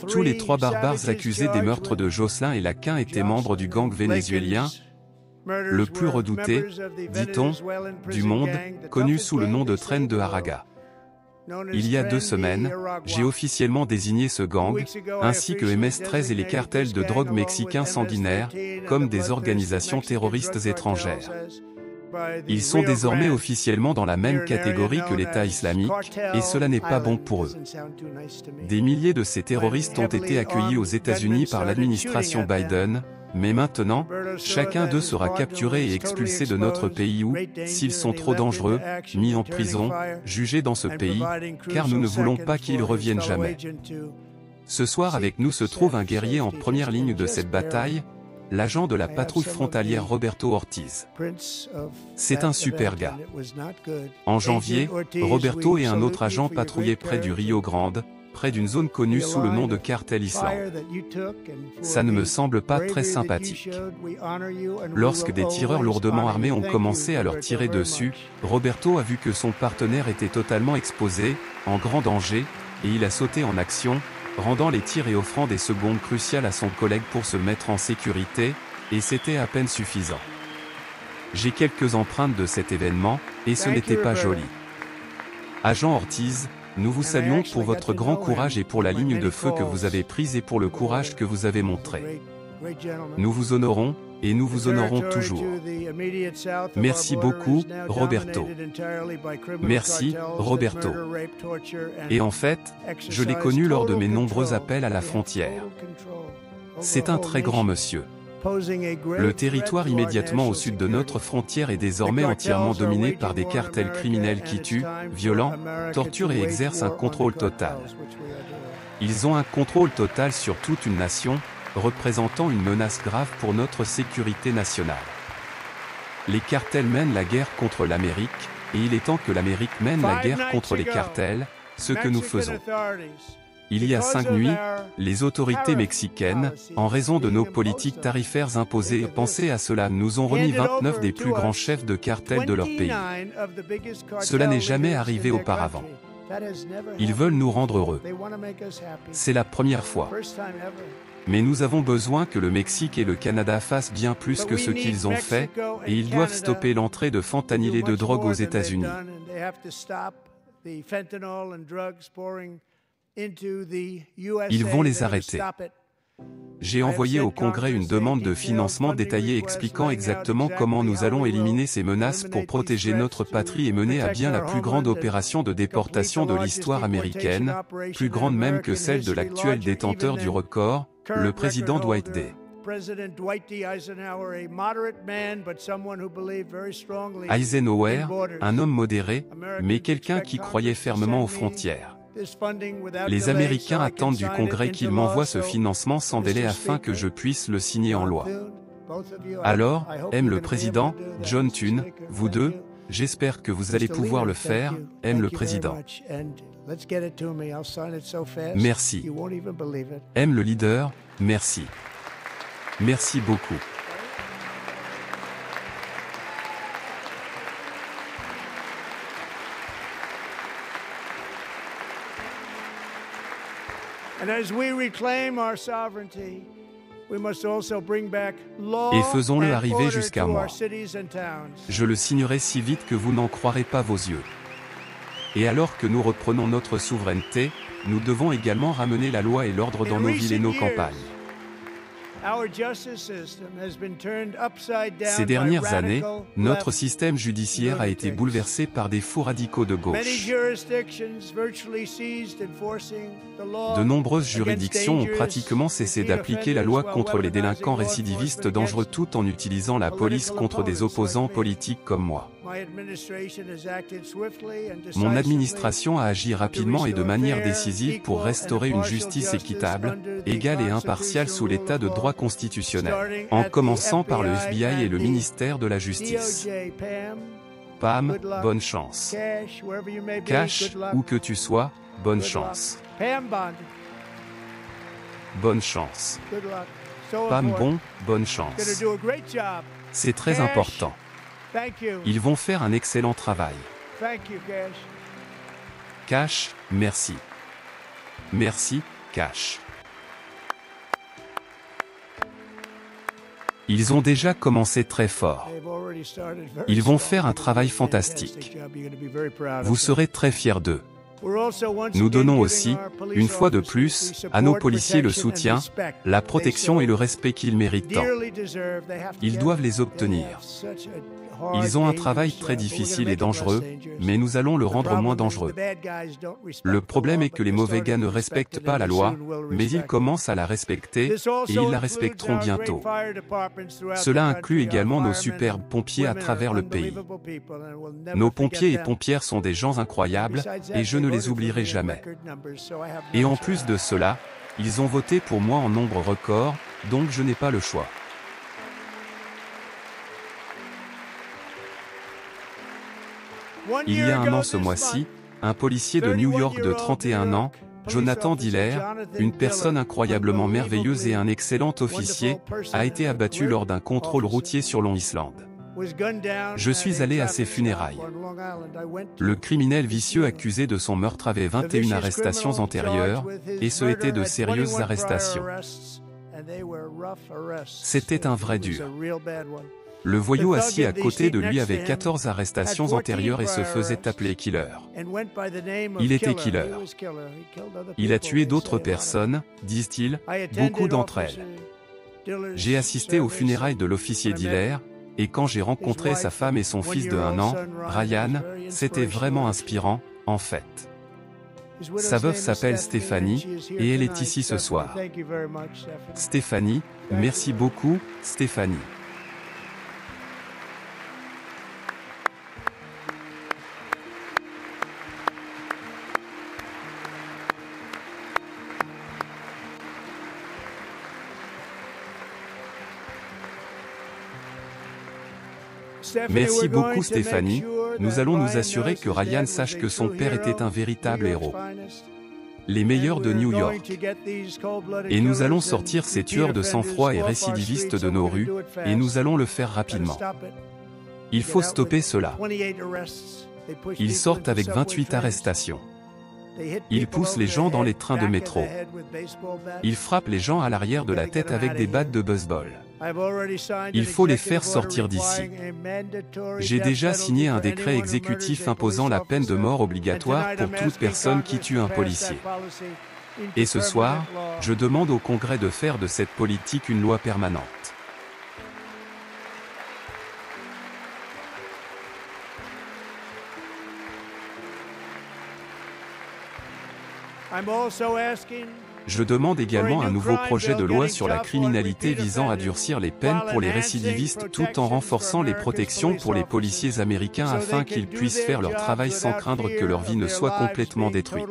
Tous les trois barbares accusés des meurtres de Jocelyn et Laquin étaient membres du gang vénézuélien, le plus redouté, dit-on, du monde, connu sous le nom de Tren de Aragua. Il y a 2 semaines, j'ai officiellement désigné ce gang, ainsi que MS-13 et les cartels de drogue mexicains sanguinaires, comme des organisations terroristes étrangères. Ils sont désormais officiellement dans la même catégorie que l'État islamique, et cela n'est pas bon pour eux. Des milliers de ces terroristes ont été accueillis aux États-Unis par l'administration Biden, mais maintenant, chacun d'eux sera capturé et expulsé de notre pays ou, s'ils sont trop dangereux, mis en prison, jugés dans ce pays, car nous ne voulons pas qu'ils reviennent jamais. Ce soir avec nous se trouve un guerrier en première ligne de cette bataille, l'agent de la patrouille frontalière Roberto Ortiz. C'est un super gars. En janvier, Roberto et un autre agent patrouillaient près du Rio Grande, près d'une zone connue sous le nom de Cartel Island. Ça ne me semble pas très sympathique. Lorsque des tireurs lourdement armés ont commencé à leur tirer dessus, Roberto a vu que son partenaire était totalement exposé, en grand danger, et il a sauté en action, rendant les tirs et offrant des secondes cruciales à son collègue pour se mettre en sécurité, et c'était à peine suffisant. J'ai quelques empreintes de cet événement, et ce n'était pas joli. Agent Ortiz, nous vous saluons pour votre grand courage et pour la ligne de feu que vous avez prise et pour le courage que vous avez montré. Nous vous honorons, et nous vous honorons toujours. Merci beaucoup, Roberto. Merci, Roberto. Et en fait, je l'ai connu lors de mes nombreux appels à la frontière. C'est un très grand monsieur. Le territoire immédiatement au sud de notre frontière est désormais entièrement dominé par des cartels criminels qui tuent, violent, torturent et exercent un contrôle total. Ils ont un contrôle total sur toute une nation, représentant une menace grave pour notre sécurité nationale. Les cartels mènent la guerre contre l'Amérique, et il est temps que l'Amérique mène la guerre contre les cartels, ce que nous faisons. Il y a 5 nuits, les autorités mexicaines, en raison de nos politiques tarifaires imposées, pensez à cela, nous ont remis 29 des plus grands chefs de cartels de leur pays. Cela n'est jamais arrivé auparavant. Ils veulent nous rendre heureux. C'est la première fois. Mais nous avons besoin que le Mexique et le Canada fassent bien plus que ce qu'ils ont fait, et ils doivent stopper l'entrée de fentanyl et de drogue aux États-Unis. Ils vont les arrêter. J'ai envoyé au Congrès une demande de financement détaillée expliquant exactement comment nous allons éliminer ces menaces pour protéger notre patrie et mener à bien la plus grande opération de déportation de l'histoire américaine, plus grande même que celle de l'actuel détenteur du record, le président Dwight D. Eisenhower, un homme modéré, mais quelqu'un qui croyait fermement aux frontières. Les Américains attendent du Congrès qu'il m'envoie ce financement sans délai afin que je puisse le signer en loi. Alors, aime le président, John Thune, vous deux, j'espère que vous allez pouvoir le faire, aime le président. Merci. Aime le leader, merci. Merci beaucoup. Et faisons-le arriver jusqu'à moi. Je le signerai si vite que vous n'en croirez pas vos yeux. Et alors que nous reprenons notre souveraineté, nous devons également ramener la loi et l'ordre dans nos villes et nos campagnes. Ces dernières années, notre système judiciaire a été bouleversé par des fous radicaux de gauche. De nombreuses juridictions ont pratiquement cessé d'appliquer la loi contre les délinquants récidivistes dangereux tout en utilisant la police contre des opposants politiques comme moi. Mon administration a agi rapidement et de manière décisive pour restaurer une justice équitable, égale et impartiale sous l'état de droit constitutionnel, en commençant par le FBI et le ministère de la Justice. Pam, bonne chance. Cash, où que tu sois, bonne chance. Bonne chance. Pam bon, bonne chance. C'est très important. Ils vont faire un excellent travail. Cash, merci. Merci, Cash. Ils ont déjà commencé très fort. Ils vont faire un travail fantastique. Vous serez très fiers d'eux. Nous donnons aussi, une fois de plus, à nos policiers le soutien, la protection et le respect qu'ils méritent tant. Ils doivent les obtenir. Ils ont un travail très difficile et dangereux, mais nous allons le rendre moins dangereux. Le problème est que les mauvais gars ne respectent pas la loi, mais ils commencent à la respecter, et ils la respecteront bientôt. Cela inclut également nos superbes pompiers à travers le pays. Nos pompiers et pompières sont des gens incroyables, et je ne les oublierai jamais. Et en plus de cela, ils ont voté pour moi en nombre record, donc je n'ai pas le choix. Il y a un an ce mois-ci, un policier de New York de 31 ans, Jonathan Diller, une personne incroyablement merveilleuse et un excellent officier, a été abattu lors d'un contrôle routier sur Long Island. Je suis allé à ses funérailles. Le criminel vicieux accusé de son meurtre avait 21 arrestations antérieures, et ce étaient de sérieuses arrestations. C'était un vrai dur. Le voyou assis à côté de lui avait 14 arrestations antérieures et se faisait appeler Killer. Il était Killer. Il a tué d'autres personnes, disent-ils, beaucoup d'entre elles. J'ai assisté aux funérailles de l'officier Diller, et quand j'ai rencontré sa femme et son fils de 1 an, Ryan, c'était vraiment inspirant, en fait. Sa veuve s'appelle Stéphanie, et elle est ici ce soir. Stéphanie, merci beaucoup, Stéphanie. Merci beaucoup Stéphanie, nous allons nous assurer que Ryan sache que son père était un véritable héros. Les meilleurs de New York. Et nous allons sortir ces tueurs de sang-froid et récidivistes de nos rues, et nous allons le faire rapidement. Il faut stopper cela. Ils sortent avec 28 arrestations. Ils poussent les gens dans les trains de métro. Ils frappent les gens à l'arrière de la tête avec des battes de baseball. Il faut les faire sortir d'ici. J'ai déjà signé un décret exécutif imposant la peine de mort obligatoire pour toute personne qui tue un policier. Et ce soir, je demande au Congrès de faire de cette politique une loi permanente. Je demande également un nouveau projet de loi sur la criminalité visant à durcir les peines pour les récidivistes tout en renforçant les protections pour les policiers américains afin qu'ils puissent faire leur travail sans craindre que leur vie ne soit complètement détruite.